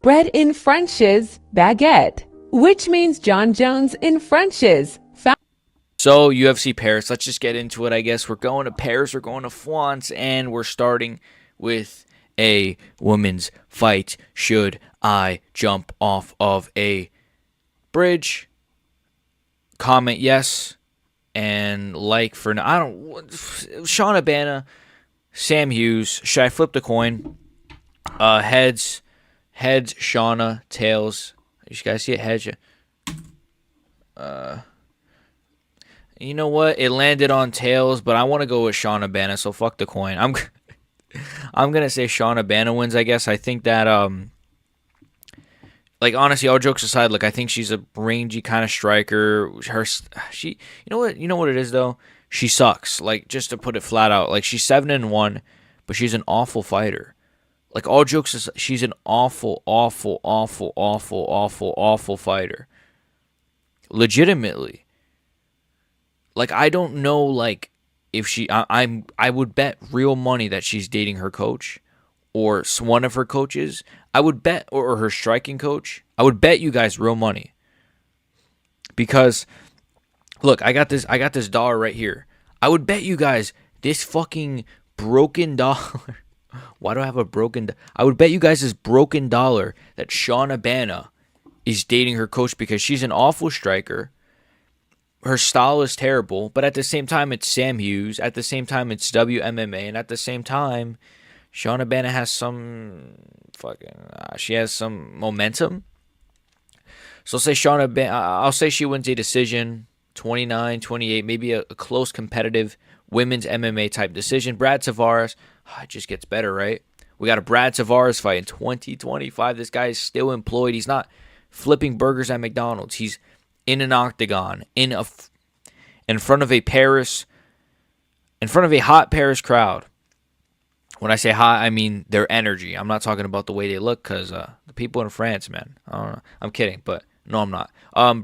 Bread in French's baguette, which means John Jones in French's. So, UFC Paris, let's just get into it, I guess. We're going to Paris, we're going to France, and we're starting with a women's fight. Should I jump off of a bridge? Comment yes, and like for now. I don't. Shauna Bannon, Sam Hughes. Should I flip the coin? Heads, Shauna. Tails. You guys see it? Heads. You know what? It landed on tails, but I want to go with Shauna Bannon, so fuck the coin. I'm gonna say Shauna Bannon wins. I guess I think that like honestly, all jokes aside, like I think she's a rangy kind of striker. You know what it is though. She sucks. Like just to put it flat out, like she's 7-1, but she's an awful fighter. Like all jokes aside, she's an awful fighter. Legitimately. Like I don't know, like if I would bet real money that she's dating her coach, or one of her coaches. I would bet, or her striking coach. I would bet you guys real money. Because, look, I got this dollar right here. I would bet you guys this fucking broken dollar. Why do I have a broken? I would bet you guys this broken dollar that Shauna Bannon is dating her coach because she's an awful striker. Her style is terrible, but at the same time, it's Sam Hughes. At the same time, it's WMMA, and at the same time, Shauna Bannon has some she has some momentum. So I'll say Shauna Bannon. I'll say she wins a decision, 29-28, maybe a close, competitive women's MMA type decision. Brad Tavares, it just gets better, right? We got a Brad Tavares fight in 2025. This guy is still employed. He's not flipping burgers at McDonald's. He's in an octagon, in front of a hot Paris crowd. When I say hot, I mean their energy. I'm not talking about the way they look, because the people in France, man. I don't know. I'm kidding, but no, I'm not.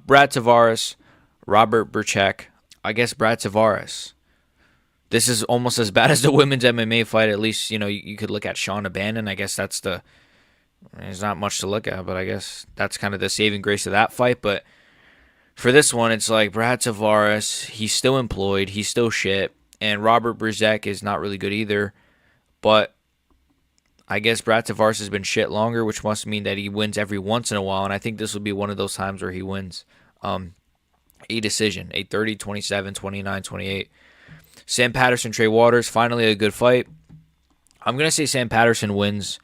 Brad Tavares, Robert Bryczek. I guess Brad Tavares. This is almost as bad as the women's MMA fight. At least, you could look at Shauna Bannon. I guess there's not much to look at, but I guess that's kind of the saving grace of that fight. But for this one, it's like Brad Tavares, he's still employed, he's still shit, and Robert Bryczek is not really good either. But I guess Brad Tavares has been shit longer, which must mean that he wins every once in a while, and I think this will be one of those times where he wins a decision, a 30, 27, 29, 28. Sam Patterson, Trey Waters, finally a good fight. I'm going to say Sam Patterson wins.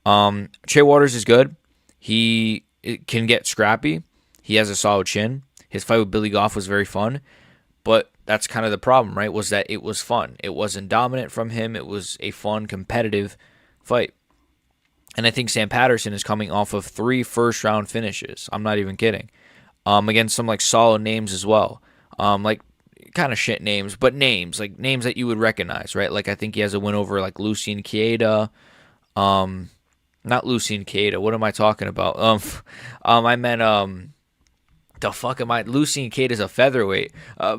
Trey Waters is good. He can get scrappy. He has a solid chin. His fight with Billy Goff was very fun. But that's kind of the problem, right? Was that it was fun. It wasn't dominant from him. It was a fun, competitive fight. And I think Sam Patterson is coming off of 3 first-round finishes. I'm not even kidding. Against some like solid names as well. Like kind of shit names, but names. Like names that you would recognize, right? Like I think he has a win over like Lucien Queda. Not Lucien Queda. What am I talking about? I meant the fuck am I? Lucien Queda is a featherweight.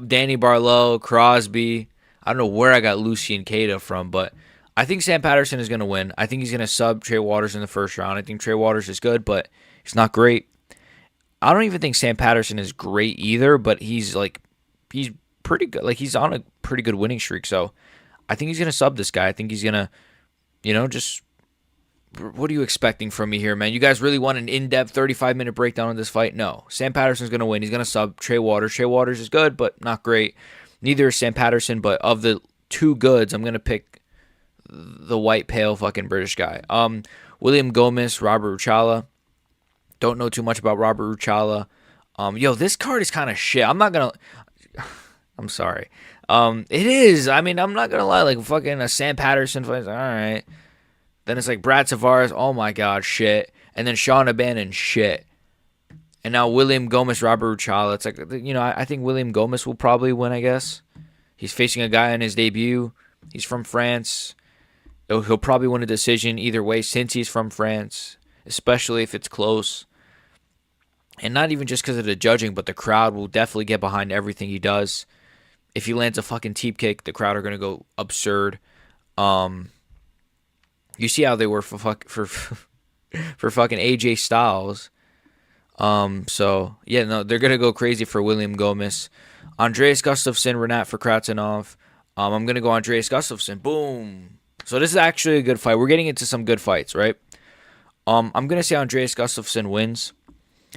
Danny Barlow, Crosby. I don't know where I got Lucien Queda from, but I think Sam Patterson is going to win. I think he's going to sub Trey Waters in the first round. I think Trey Waters is good, but he's not great. I don't even think Sam Patterson is great either, but he's pretty good. Like he's on a pretty good winning streak, so I think he's going to sub this guy. I think he's going to, just. What are you expecting from me here, man? You guys really want an in-depth 35-minute breakdown of this fight? No. Sam Patterson's going to win. He's going to sub Trey Waters. Trey Waters is good, but not great. Neither is Sam Patterson, but of the two goods, I'm going to pick the white, pale fucking British guy. William Gomis, Robert Ruchala. Don't know too much about Robert Ruchala. This card is kind of shit. I'm not going to... I'm sorry. It is. I mean, I'm not going to lie. Like, fucking a Sam Patterson fight. All right. Then it's like Brad Tavares, oh my god, shit. And then Shauna Bannon, shit. And now William Gomis, Robert Ruchala. It's like, I think William Gomis will probably win, I guess. He's facing a guy on his debut. He's from France. He'll probably win a decision either way since he's from France, especially if it's close. And not even just because of the judging, but the crowd will definitely get behind everything he does. If he lands a fucking teep kick, the crowd are going to go absurd. You see how they were for for fucking AJ Styles. So yeah, no, they're gonna go crazy for William Gomis. Andreas Gustafsson, Rinat for Fakhretdinov. I'm gonna go Andreas Gustafsson. Boom. So this is actually a good fight. We're getting into some good fights, right? I'm gonna say Andreas Gustafsson wins.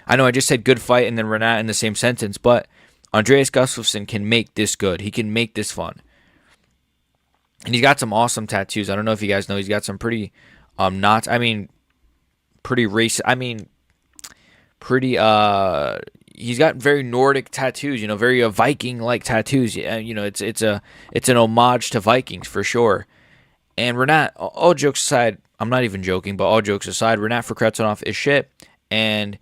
I know I just said good fight and then Rinat in the same sentence, but Andreas Gustafsson can make this good. He can make this fun. And he's got some awesome tattoos. I don't know if you guys know, he's got some pretty not I mean pretty race I mean pretty he's got very Nordic tattoos, very Viking like tattoos. It's an homage to Vikings for sure. And Rinat, all jokes aside, I'm not even joking, but all jokes aside, Rinat Fakhretdinov is shit. And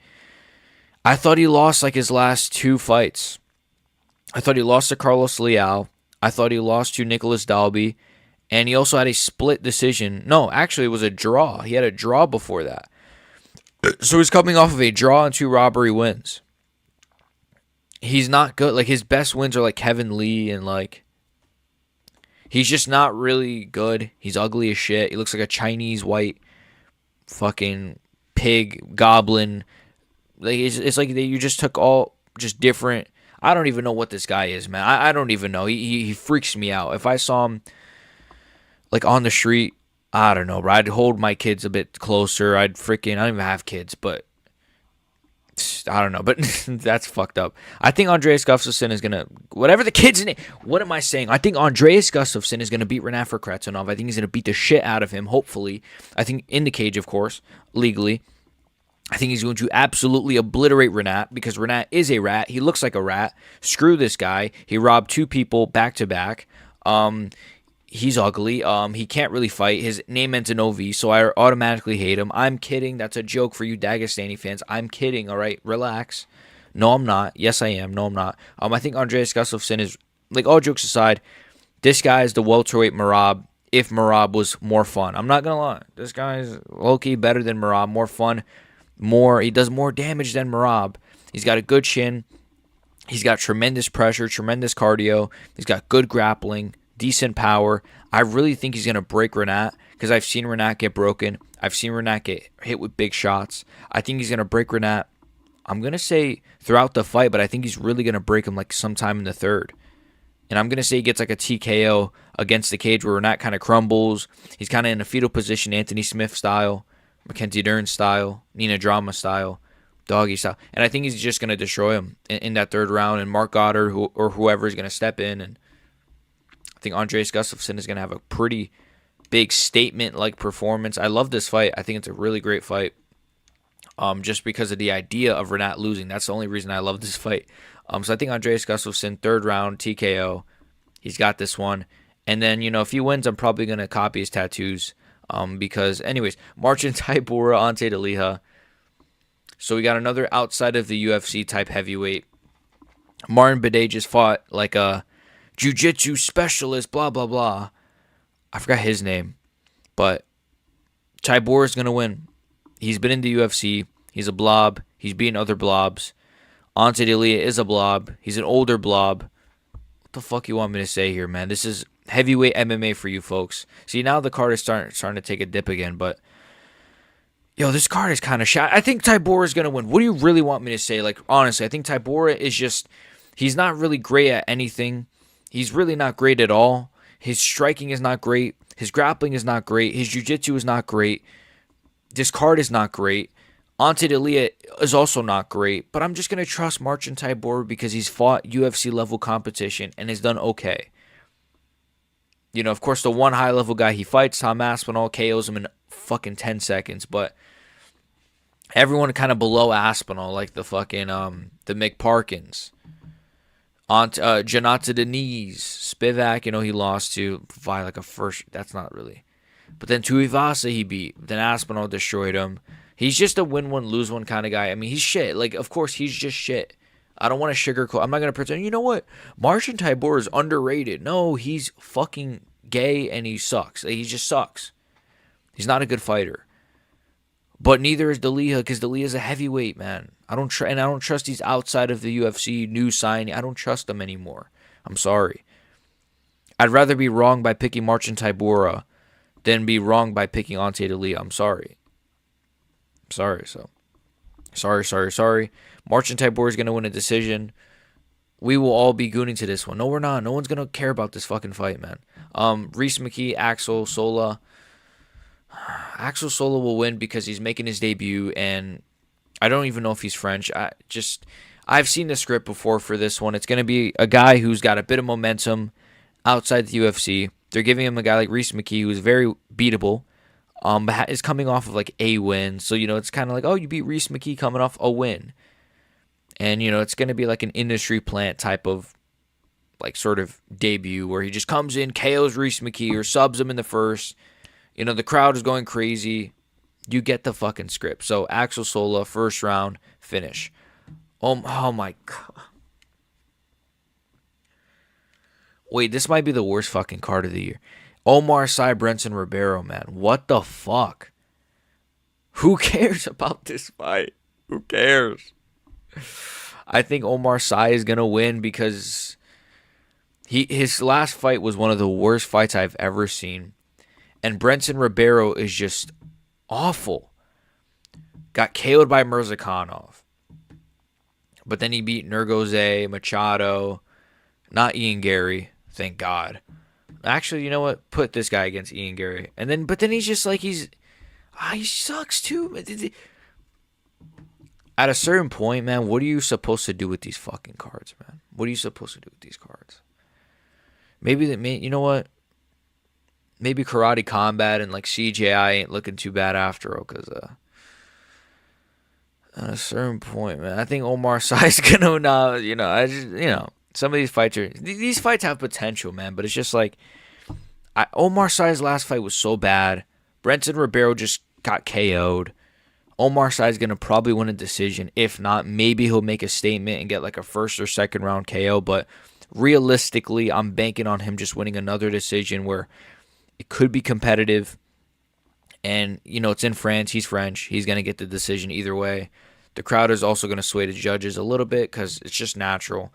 I thought he lost like his last 2 fights. I thought he lost to Carlos Leal. I thought he lost to Nicholas Dalby. And he also had a split decision. No, actually it was a draw. He had a draw before that. So he's coming off of a draw and 2 robbery wins. He's not good. Like, his best wins are like Kevin Lee and like... He's just not really good. He's ugly as shit. He looks like a Chinese white fucking pig goblin. Like, it's like you just took all just different... I don't even know what this guy is, man. I don't even know. He freaks me out. If I saw him like on the street, I don't know, bro. I'd hold my kids a bit closer. I don't even have kids, but I don't know. But that's fucked up. I think Andreas Gustafsson is going to, whatever the kid's name, what am I saying? I think Andreas Gustafsson is going to beat Rinat Fakhretdinov. I think he's going to beat the shit out of him, hopefully. I think in the cage, of course, legally. I think he's going to absolutely obliterate Rinat because Rinat is a rat. He looks like a rat. Screw this guy. He robbed 2 people back to back. He's ugly. He can't really fight. His name ends in OV, so I automatically hate him. I'm kidding. That's a joke for you Dagestani fans. I'm kidding, all right? Relax. No, I'm not. Yes, I am. No, I'm not. I think Andreas Gustafsson is, like, all jokes aside, this guy is the welterweight Merab if Merab was more fun. I'm not going to lie. This guy is low-key better than Merab, more fun, he does more damage than Merab. He's got a good chin. He's got tremendous pressure, tremendous cardio. He's got good grappling, decent power. I really think he's going to break Rinat because I've seen Rinat get broken. I've seen Rinat get hit with big shots. I think he's going to break Rinat. I'm going to say throughout the fight, but I think he's really going to break him like sometime in the 3rd. And I'm going to say he gets like a TKO against the cage where Rinat kind of crumbles. He's kind of in a fetal position, Anthony Smith style, Mackenzie Dern style, Nina Drama style, doggy style. And I think he's just going to destroy him in that 3rd round. And Mark Goddard or whoever is going to step in. And I think Andreas Gustafsson is going to have a pretty big statement-like performance. I love this fight. I think it's a really great fight. Just because of the idea of Rinat losing. That's the only reason I love this fight. So I think Andreas Gustafsson, 3rd round, TKO. He's got this one. And then, if he wins, I'm probably going to copy his tattoos. Because, anyways, Marcin Tybura, Ante Delija. So we got another outside of the UFC type heavyweight. Martin Bidet just fought like a jiu-jitsu specialist, blah, blah, blah. I forgot his name. But Tybura is going to win. He's been in the UFC. He's a blob. He's beaten other blobs. Ante Delija is a blob. He's an older blob. What the fuck you want me to say here, man? This is heavyweight MMA for you folks. See, now the card is starting to take a dip again, but this card is kind of shot. I think Tybura is going to win. What do you really want me to say? Like, honestly, I think Tybura is just, he's not really great at anything. He's really not great at all. His striking is not great. His grappling is not great. His jiu-jitsu is not great. This card is not great. Ante Delija is also not great, but I'm just going to trust Marcin Tybura because he's fought UFC level competition and has done okay. Of course, the one high-level guy he fights, Tom Aspinall, KOs him in fucking 10 seconds. But everyone kind of below Aspinall, like the fucking, the Mick Parkins. Janata Denis, Spivak, he lost to by like a first. That's not really. But then Tuivasa he beat. Then Aspinall destroyed him. He's just a win one, lose one kind of guy. I mean, he's shit. Like, of course, he's just shit. I don't want to sugarcoat. I'm not going to pretend, you know what? Marcin Tybura is underrated. No, he's fucking gay and he sucks. He just sucks. He's not a good fighter. But neither is Delija because Delija is a heavyweight, man. I don't trust these outside of the UFC new signing. I don't trust them anymore. I'm sorry. I'd rather be wrong by picking Marcin Tybura than be wrong by picking Ante Delija. I'm sorry. Sorry. Sorry. Marcin Tybura is going to win a decision. We will all be gooning to this one. No, we're not. No one's going to care about this fucking fight, man. Rhys, McKee, Axel, Sola. Axel Sola will win because he's making his debut, and I don't even know if he's French. I've seen the script before for this one. It's going to be a guy who's got a bit of momentum outside the UFC. They're giving him a guy like Rhys McKee, who's very beatable, but is coming off of like a win. So, it's kind of like, oh, you beat Rhys McKee coming off a win. And, it's going to be like an industry plant type of like sort of debut where he just comes in, KOs Rhys McKee or subs him in the first. The crowd is going crazy. You get the fucking script. So Axel Sola, first round, finish. Oh my God. Wait, this might be the worst fucking card of the year. Oumar Sy, Brenton Ribeiro, man. What the fuck? Who cares about this fight? Who cares? I think Oumar Sy is going to win because his last fight was one of the worst fights I've ever seen. And Brenton Ribeiro is just awful. Got KO'd by Mirzakhanov. But then he beat Nergoze, Machado, not Ian Gary, thank God. Actually, you know what? Put this guy against Ian Gary. But then he's just like, he sucks too. At a certain point, man, what are you supposed to do with these fucking cards, man? What are you supposed to do with these cards? You know what? Maybe Karate Combat and like CJI ain't looking too bad after all, because at a certain point, man, I think Oumar Sy's gonna some of these fights have potential, man, but it's just like Oumar Sy's last fight was so bad. Brenton Ribeiro just got KO'd. Oumar Sy's gonna probably win a decision. If not, maybe he'll make a statement and get like a first or second round KO. But realistically, I'm banking on him just winning another decision where it could be competitive. And, it's in France. He's French. He's going to get the decision either way. The crowd is also going to sway the judges a little bit because it's just natural.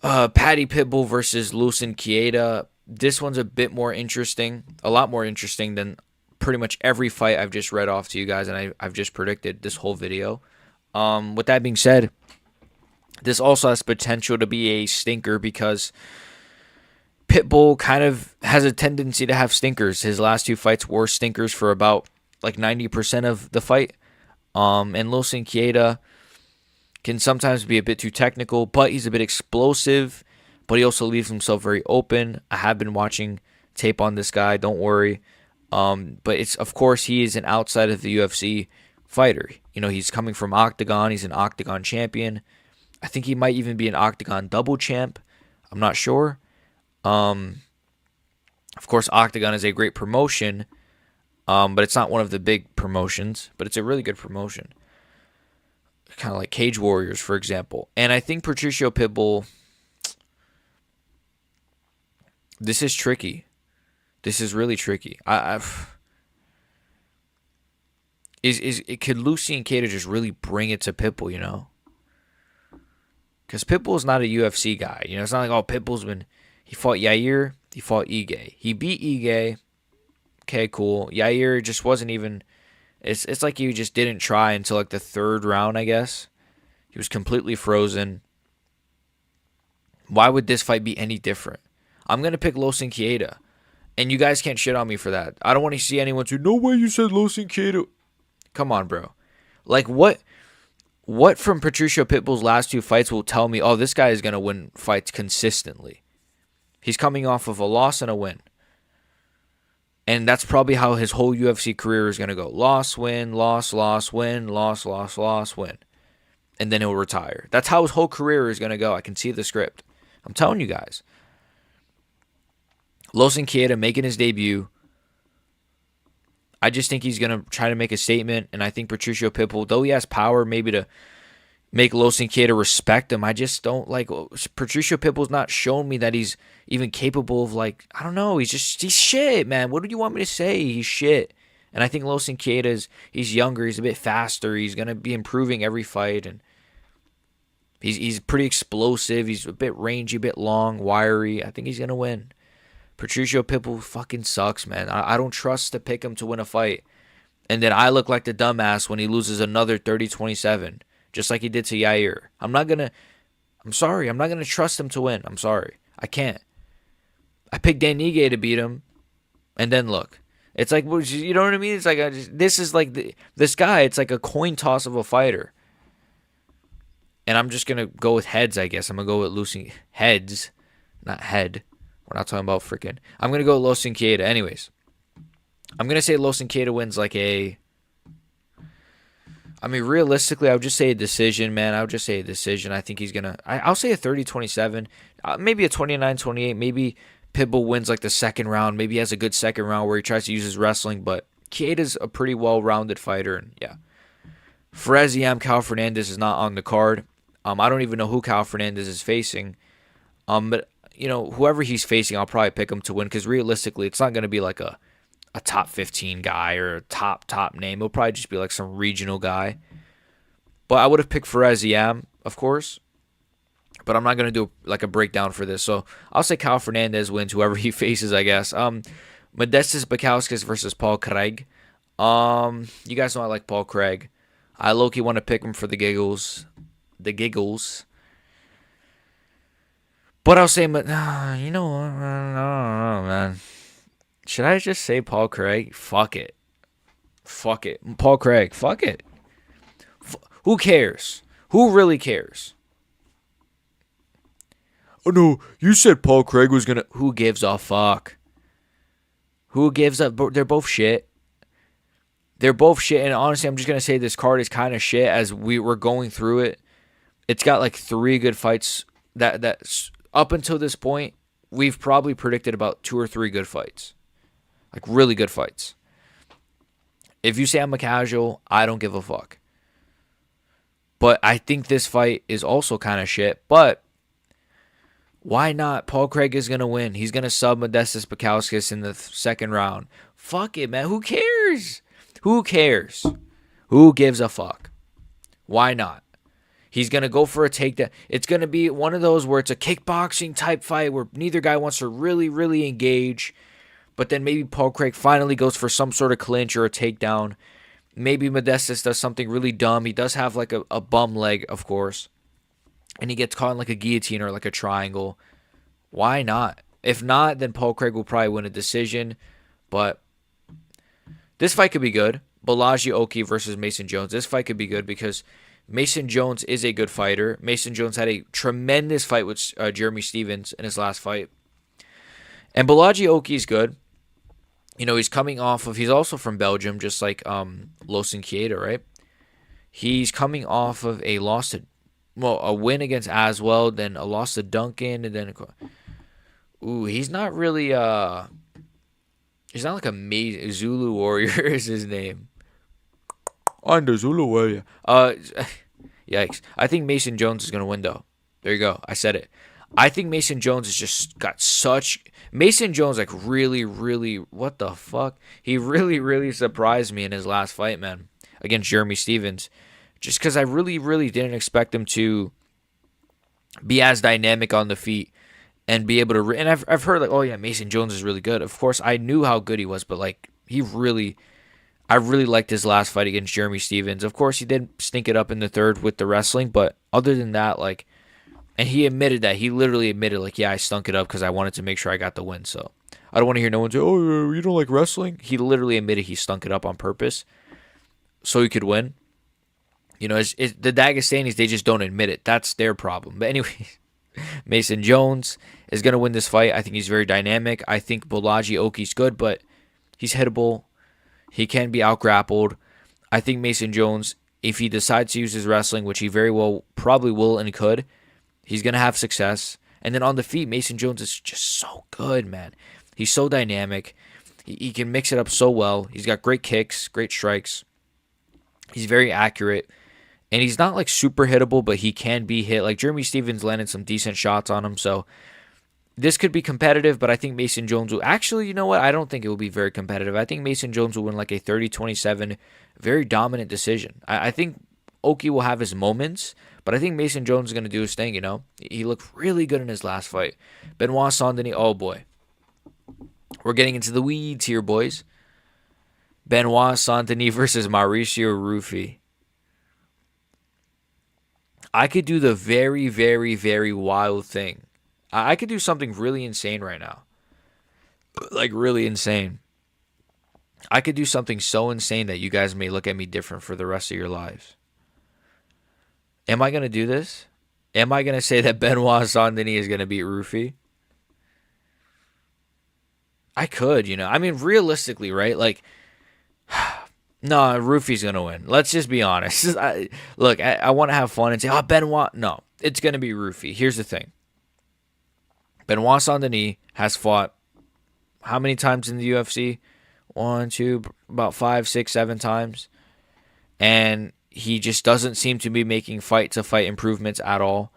Paddy Pitbull versus Lucien Chieda. This one's a bit more interesting. A lot more interesting than pretty much every fight I've just read off to you guys and I've just predicted this whole video. With that being said, this also has potential to be a stinker because Pitbull kind of has a tendency to have stinkers. His last two fights were stinkers for about like 90% of the fight. And Lucien Chieda can sometimes be a bit too technical, but he's a bit explosive, but he also leaves himself very open. I have been watching tape on this guy, don't worry. But of course he is an outside of the UFC fighter. He's coming from Octagon. He's an Octagon champion. I think he might even be an Octagon double champ. I'm not sure. Of course, Octagon is a great promotion, but it's not one of the big promotions, but it's a really good promotion. Kind of like Cage Warriors, for example. And I think Patricio Pitbull, this is tricky. This is really tricky. Could Lucien Chieda just really bring it to Pitbull, Because Pitbull is not a UFC guy. It's not like, he fought Yair, he fought Ige. He beat Ige. Okay, cool. Yair just wasn't even... It's like he just didn't try until like the third round, I guess. He was completely frozen. Why would this fight be any different? I'm going to pick Lucien Chieda. And you guys can't shit on me for that. I don't want to see anyone say, no way you said Lucien Chieda. Come on, bro. Like, what from Patricio Pitbull's last two fights will tell me, oh, this guy is going to win fights consistently? He's coming off of a loss and a win. And that's probably how his whole UFC career is going to go. Loss, win, loss, win, loss, win. And then he'll retire. That's how his whole career is going to go. I can see the script. I'm telling you guys. Lucien Chieda making his debut. I just think he's going to try to make a statement. And I think Patricio Pitbull, though he has power maybe to make Lucien Chieda respect him, I just don't like... Patricio Pitbull's not shown me that he's even capable of, like... I don't know. He's shit, man. What do you want me to say? He's shit. And I think Lucien Chieda he's younger. He's a bit faster. He's going to be improving every fight. And he's pretty explosive. He's a bit rangy, a bit long, wiry. I think he's going to win. Patricio Pitbull fucking sucks, man. I don't trust to pick him to win a fight. And then I look like the dumbass when he loses another 30-27, just like he did to Yair. I'm sorry. I'm not going to trust him to win. I'm sorry. I can't. I picked Dan Ige to beat him. And then look. It's like, you know what I mean? It's like, this is like, this guy, it's like a coin toss of a fighter. And I'm just going to go with heads, I guess. I'm going to go with losing heads, not head. We're not talking about freaking. I'm going to go with Los Inquieta. Anyways, I'm going to say Los Inquieta wins like realistically, I would just say a decision, man. I would just say a decision. I think he's going to, I'll say a 30-27, maybe a 29-28, maybe Pitbull wins like the second round. Maybe he has a good second round where he tries to use his wrestling, but Quieda's a pretty well-rounded fighter, and yeah. Fakhretdinov, Caio Fernandez is not on the card. I don't even know who Caio Fernandez is facing. But whoever he's facing, I'll probably pick him to win because realistically, it's not going to be like a top 15 guy or a top name. It'll probably just be like some regional guy. But I would have picked Fakhretdinov, of course. But I'm not going to do like a breakdown for this. So I'll say Caio Fernandez wins whoever he faces, I guess. Modestas Bukauskas versus Paul Craig. You guys know I like Paul Craig. I low-key want to pick him for the giggles. But I'll say, you know what? I don't know, man. Should I just say Paul Craig? Fuck it. Paul Craig. Fuck it. Who cares? Who really cares? Oh, no. You said Paul Craig was going to... Who gives a fuck? Who gives a... They're both shit. And honestly, I'm just going to say this card is kind of shit as we were going through it. It's got like 3 good fights that up until this point, we've probably predicted about 2 or 3 good fights. Like really good fights. If you say I'm a casual, I don't give a fuck. But I think this fight is also kind of shit. But why not? Paul Craig is going to win. He's going to sub Modestas Bukauskas in the second round. Fuck it, man. Who cares? Who gives a fuck? Why not? He's going to go for a takedown. It's going to be one of those where it's a kickboxing type fight where neither guy wants to really, really engage. But then maybe Paul Craig finally goes for some sort of clinch or a takedown. Maybe Modestas does something really dumb. He does have like a bum leg, of course. And he gets caught in like a guillotine or like a triangle. Why not? If not, then Paul Craig will probably win a decision. But this fight could be good. Balaji Oki versus Mason Jones. This fight could be good because Mason Jones is a good fighter. Mason Jones had a tremendous fight with Jeremy Stephens in his last fight. And Balaji Oki is good. He's coming off of... He's also from Belgium, just like Los Inquieta, right? He's coming off of a win against Aswell, then a loss to Duncan, and then... he's not really... He's not like a Zulu Warrior is his name. I'm the Zulu Warrior. Yikes. I think Mason Jones is going to win, though. There you go. I said it. I think Mason Jones has just got such... Mason Jones, like, really, really... What the fuck? He really, really surprised me in his last fight, man. Against Jeremy Stephens. Just because I really, really didn't expect him to be as dynamic on the feet. And be able to... And I've heard, like, oh, yeah, Mason Jones is really good. Of course, I knew how good he was, but, like, I really liked his last fight against Jeremy Stephens. Of course, he did stink it up in the third with the wrestling, but other than that, like... And he admitted that. He literally admitted, like, yeah, I stunk it up because I wanted to make sure I got the win, so... I don't want to hear no one say, oh, you don't like wrestling? He literally admitted he stunk it up on purpose so he could win. The Dagestanis, they just don't admit it. That's their problem. But anyway... Mason Jones is going to win this fight. I think he's very dynamic. I think Balaji Oki's good, but he's hittable. He can be out-grappled. I think Mason Jones, if he decides to use his wrestling, which he very well probably will and could, he's going to have success. And then on the feet, Mason Jones is just so good, man. He's so dynamic. He can mix it up so well. He's got great kicks, great strikes. He's very accurate. And he's not like super hittable, but he can be hit. Like Jeremy Stephens landed some decent shots on him. So this could be competitive, but I think Mason Jones will... Actually, you know what? I don't think it will be very competitive. I think Mason Jones will win like a 30-27, very dominant decision. I think Oki will have his moments, but I think Mason Jones is going to do his thing, He looked really good in his last fight. Benoit, Denis, oh boy. We're getting into the weeds here, boys. Benoit, Saint Denis versus Mauricio, Ruffy. I could do the very, very, very wild thing. I could do something really insane right now. Like, really insane. I could do something so insane that you guys may look at me different for the rest of your lives. Am I going to do this? Am I going to say that Benoit Saint Denis is going to beat Ruffy? I could, you know. I mean, realistically, right? Like, no, Ruffy's going to win. Let's just be honest. I want to have fun and say, oh, Benoit. No, it's going to be Ruffy. Here's the thing. Benoit Saint Denis has fought how many times in the UFC? 1, 2, about 5, 6, 7 times. And he just doesn't seem to be making fight-to-fight improvements at all.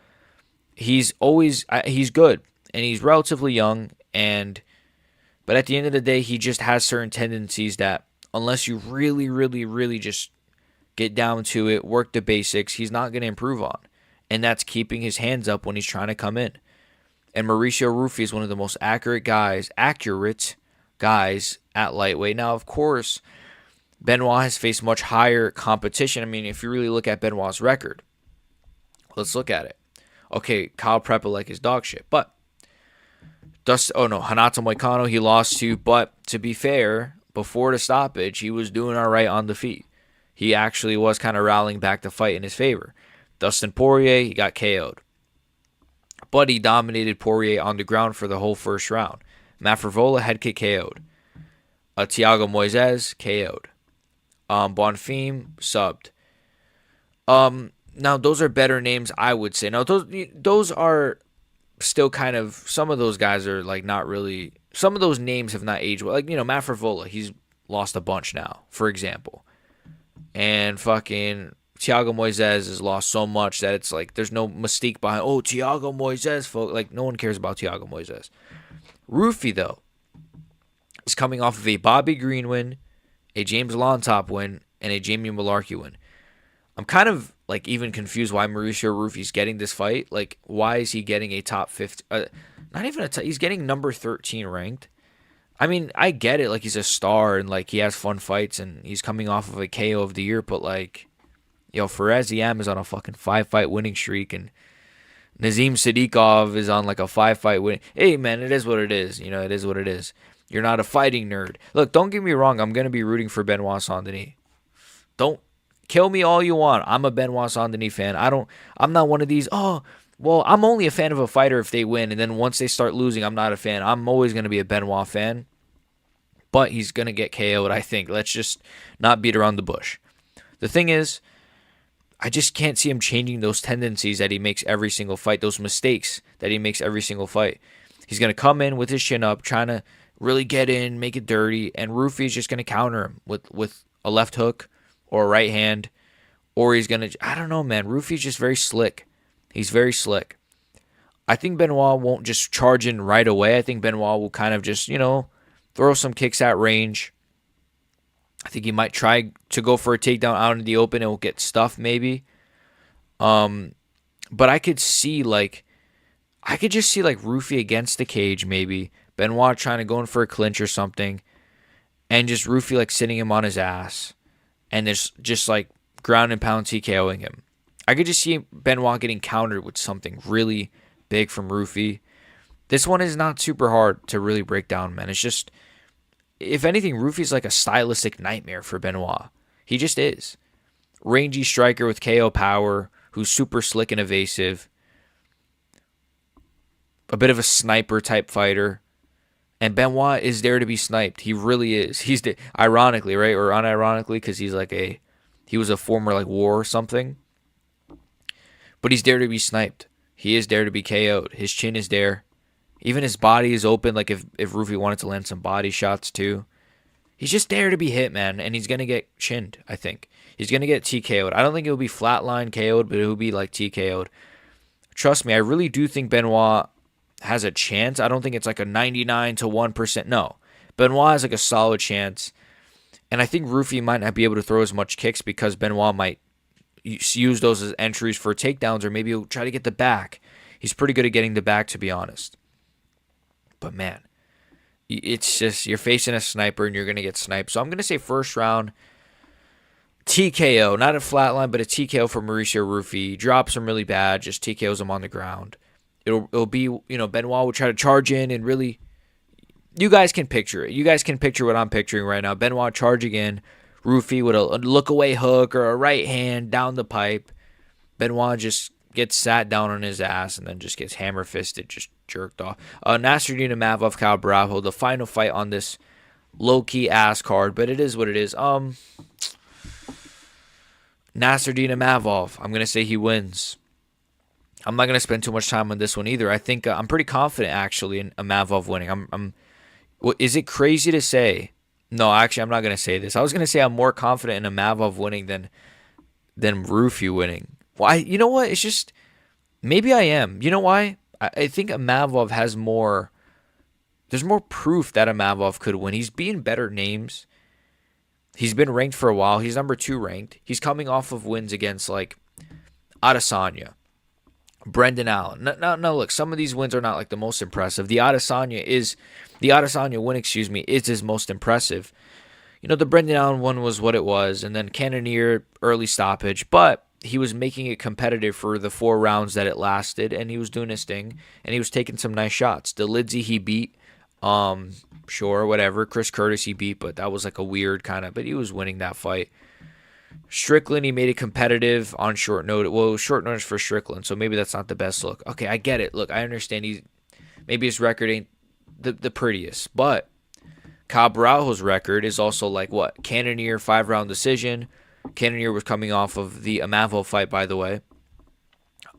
He's good, and he's relatively young, but at the end of the day, he just has certain tendencies that unless you really, really, really just get down to it, work the basics, he's not going to improve on. And that's keeping his hands up when he's trying to come in. And Mauricio Ruffy is one of the most accurate guys at lightweight. Now, of course, Benoit has faced much higher competition. I mean, if you really look at Benoit's record, let's look at it. Okay, Kyle Prepolek is dog shit, but Renato Moicano he lost to, but to be fair, before the stoppage, he was doing all right on the feet. He actually was kind of rallying back the fight in his favor. Dustin Poirier, he got KO'd. But he dominated Poirier on the ground for the whole first round. Matt Frevola head kick KO'd. Thiago Moises KO'd. Bonfim subbed. Now those are better names, I would say. Now those are still kind of, some of those guys are like not really, some of those names have not aged well. Like, you know, Matt Frevola, he's lost a bunch now, for example. And fucking Thiago Moises has lost so much that it's like there's no mystique behind, oh, Thiago Moises, folks. Like, no one cares about Thiago Moises. Ruffy, though, is coming off of a Bobby Green win, a James Lontop win, and a Jamie Malarkey win. I'm kind of like even confused why Mauricio Ruffy's getting this fight. Like, why is he getting a top 50? Not even he's getting number 13 ranked. I mean, I get it. Like, he's a star and like he has fun fights and he's coming off of a KO of the year. But like, yo, Fares Yam is on a fucking 5-fight winning streak and Nazim Sadikov is on like a 5-fight win. Hey, man, it is what it is. You know, it is what it is. You're not a fighting nerd. Look, don't get me wrong. I'm going to be rooting for Benoit Saint Denis. Don't kill me all you want. I'm a Benoit Saint Denis fan. I'm not one of these, oh, well, I'm only a fan of a fighter if they win. And then once they start losing, I'm not a fan. I'm always going to be a Benoit fan. But he's going to get KO'd, I think. Let's just not beat around the bush. The thing is, I just can't see him changing those tendencies that he makes every single fight, those mistakes that he makes every single fight. He's going to come in with his chin up, trying to really get in, make it dirty, and Ruffy's just going to counter him with a left hook or a right hand, or he's going to, I don't know, man. Ruffy's just very slick. He's very slick. I think Benoit won't just charge in right away. I think Benoit will kind of just, you know, throw some kicks at range. I think he might try to go for a takedown out in the open and will get stuffed maybe. But I could just see like Ruffy against the cage maybe. Benoit trying to go in for a clinch or something. And just Ruffy like sitting him on his ass. And just like ground and pound TKOing him. I could just see Benoit getting countered with something really big from Ruffy. This one is not super hard to really break down, man. It's just, if anything, Ruffy's like a stylistic nightmare for Benoit. He just is. Rangy striker with KO power, who's super slick and evasive. A bit of a sniper type fighter. And Benoit is there to be sniped. He really is. He's ironically, right? Or unironically, because he was a former like war or something. But he's there to be sniped. He is there to be KO'd. His chin is there. Even his body is open, like if Ruffy wanted to land some body shots too. He's just there to be hit, man, and he's going to get chinned, I think. He's going to get TKO'd. I don't think it'll be flatline KO'd, but it'll be like TKO'd. Trust me, I really do think Benoit has a chance. I don't think it's like a 99 to 1%. No. Benoit has like a solid chance. And I think Ruffy might not be able to throw as much kicks because Benoit might use those as entries for takedowns, or maybe he'll try to get the back. He's pretty good at getting the back, to be honest. But man, It's just you're facing a sniper and you're going to get sniped. So I'm going to say first round TKO, not a flatline, but a TKO for Mauricio Ruffy. Drops him really bad, just TKOs him on the ground. It'll be, Benoit will try to charge in and really, you guys can picture it. You guys can picture what I'm picturing right now. Benoit charging in, Ruffy with a look away hook or a right hand down the pipe. Benoit just gets sat down on his ass and then just gets hammer fisted, just jerked off. Nassourdine Imavov, Caio Borralho, the final fight on this low key ass card, but it is what it is. Nassourdine Imavov, I'm gonna say he wins. I'm not gonna spend too much time on this one either. I think I'm pretty confident actually in Imavov winning. Is it crazy to say? No, actually, I'm not gonna say this. I was gonna say I'm more confident in Imavov winning than Ruffy winning. Well, you know what? It's just maybe I am. You know why? I think Imavov has more. There's more proof that Imavov could win. He's beaten better names. He's been ranked for a while. He's number 2 ranked. He's coming off of wins against like Adesanya, Brendan Allen. No, look, some of these wins are not like the most impressive. The Adesanya win, is his most impressive. The Brendan Allen one was what it was, and then Cannonier early stoppage, but he was making it competitive for the 4 rounds that it lasted, and he was doing his thing, and he was taking some nice shots. The Lidzi he beat, sure, whatever. Chris Curtis he beat, but that was like a weird kind of, but he was winning that fight. Strickland, he made it competitive on short notice. Well, it was short notice for Strickland, so maybe that's not the best look. Okay, I get it. Look, I understand maybe his record ain't the prettiest, but Caio Borralho's record is also like what? Cannonier 5-round decision. Cannonier was coming off of the Imavov fight, by the way.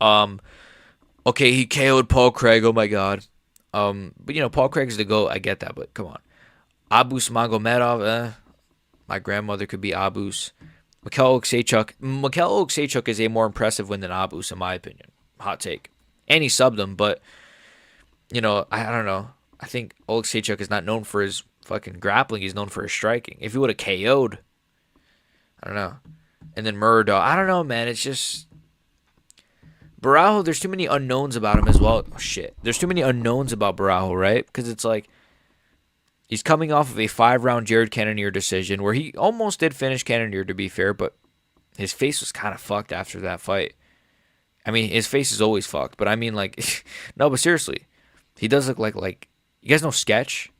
Okay, he KO'd Paul Craig. Oh my god. But Paul Craig's the GOAT. I get that, but come on. Abus Magomedov, my grandmother could be Abus. Mikhail Oleksiejczuk is a more impressive win than Abus, in my opinion. Hot take. And he subbed him, but, I don't know. I think Oleksiejczuk is not known for his fucking grappling. He's known for his striking. If he would have KO'd, I don't know. And then Murdo. I don't know, man. It's just Borralho, there's too many unknowns about him as well. Oh, shit. There's too many unknowns about Borralho, right? Because it's like he's coming off of a 5-round Jared Cannonier decision where he almost did finish Cannonier, to be fair, but his face was kind of fucked after that fight. I mean, his face is always fucked, but I mean, like, no, but seriously, he does look like you guys know Sketch?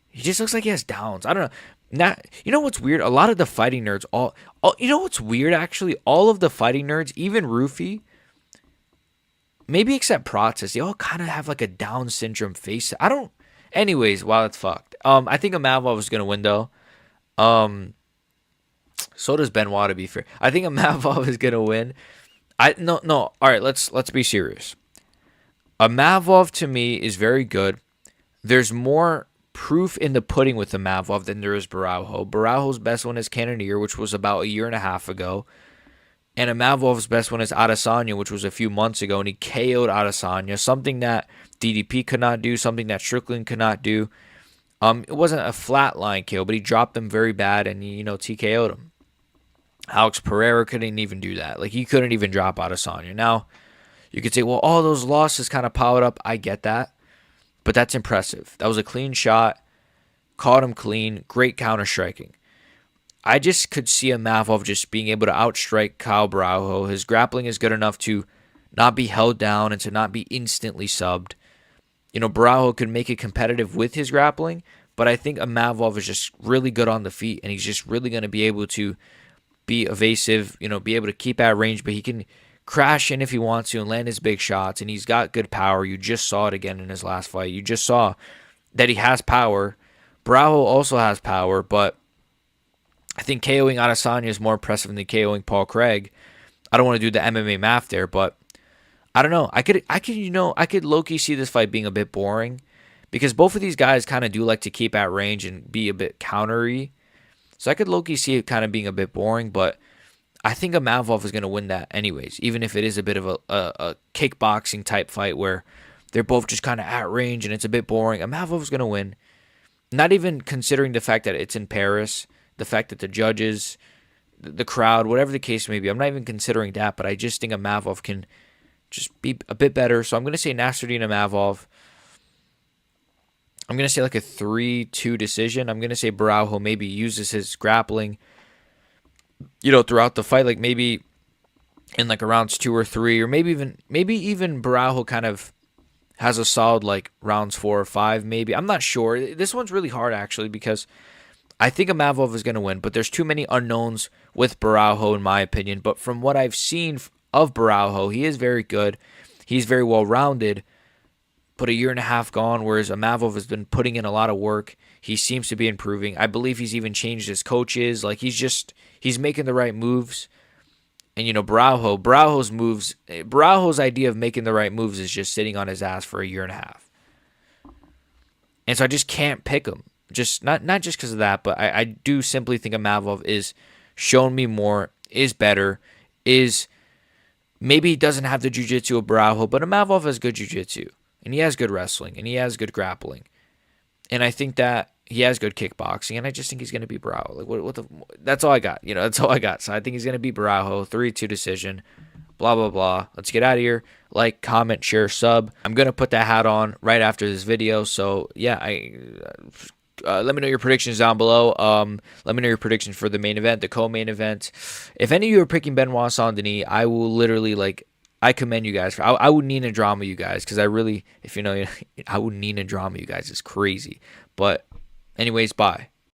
He just looks like he has downs. I don't know. You know what's weird? A lot of the fighting nerds, you know what's weird, actually? All of the fighting nerds, even Ruffy, maybe except Pratzis, they all kind of have like a Down syndrome face. Anyways, wow, that's fucked. I think Imavov is going to win, though. So does Benoit, to be fair. I think Imavov is going to win. No. All right, let's be serious. Imavov, to me, is very good. There's more proof in the pudding with Imavov than there is Borralho. Borralho's best one is Cannonier, which was about a year and a half ago. And Imavov's best one is Adesanya, which was a few months ago, and he KO'd Adesanya, something that DDP could not do, something that Strickland could not do. It wasn't a flat line KO, but he dropped them very bad, and he, TKO'd him. Alex Pereira couldn't even do that. Like, he couldn't even drop Adesanya. Now, you could say, well, all those losses kind of piled up. I get that, but that's impressive. That was a clean shot, caught him clean, great counter striking. I just could see Imavov just being able to outstrike Caio Borralho. His grappling is good enough to not be held down and to not be instantly subbed. Borralho could make it competitive with his grappling, but I think Imavov is just really good on the feet, and he's just really going to be able to be evasive, be able to keep at range, but he can crash in if he wants to and land his big shots, and he's got good power. You just saw it again in his last fight. You just saw that he has power. Borralho also has power, but I think KOing Adesanya is more impressive than KOing Paul Craig. I don't want to do the MMA math there, but I don't know. I could low-key see this fight being a bit boring because both of these guys kind of do like to keep at range and be a bit countery. So I could low-key see it kind of being a bit boring, but I think Imavov is going to win that anyways, even if it is a bit of a kickboxing type fight where they're both just kind of at range and it's a bit boring. Imavov is going to win. Not even considering the fact that it's in Paris, the fact that the judges, the crowd, whatever the case may be. I'm not even considering that, but I just think Imavov can just be a bit better. So I'm going to say Nassourdine Imavov. I'm going to say like a 3-2 decision. I'm going to say Borralho maybe uses his grappling, throughout the fight, like maybe in like rounds 2 or 3, or maybe even Borralho kind of has a solid like rounds 4 or 5 maybe. I'm not sure. This one's really hard actually because I think Imavov is going to win, but there's too many unknowns with Borralho in my opinion. But from what I've seen of Borralho, he is very good. He's very well rounded. But a year and a half gone, whereas Imavov has been putting in a lot of work. He seems to be improving. I believe he's even changed his coaches. Like he's making the right moves. And Borralho's idea of making the right moves is just sitting on his ass for a year and a half. And so I just can't pick him. Just not just because of that, but I do simply think Imavov is shown me more, is better, is maybe he doesn't have the jiu-jitsu of Borralho, but Imavov has good jiu-jitsu. And he has good wrestling, and he has good grappling. And I think that he has good kickboxing, and I just think he's going to be Borralho. Like, that's all I got. That's all I got. So I think he's going to be Borralho, 3-2 decision, blah, blah, blah. Let's get out of here. Like, comment, share, sub. I'm going to put that hat on right after this video. So, yeah, let me know your predictions down below. Let me know your predictions for the main event, the co-main event. If any of you are picking Benoit Saînt Denis, I will literally, I commend you guys. I would need a drama you guys because I really, if I would need a drama you guys. It's crazy. But anyways, bye.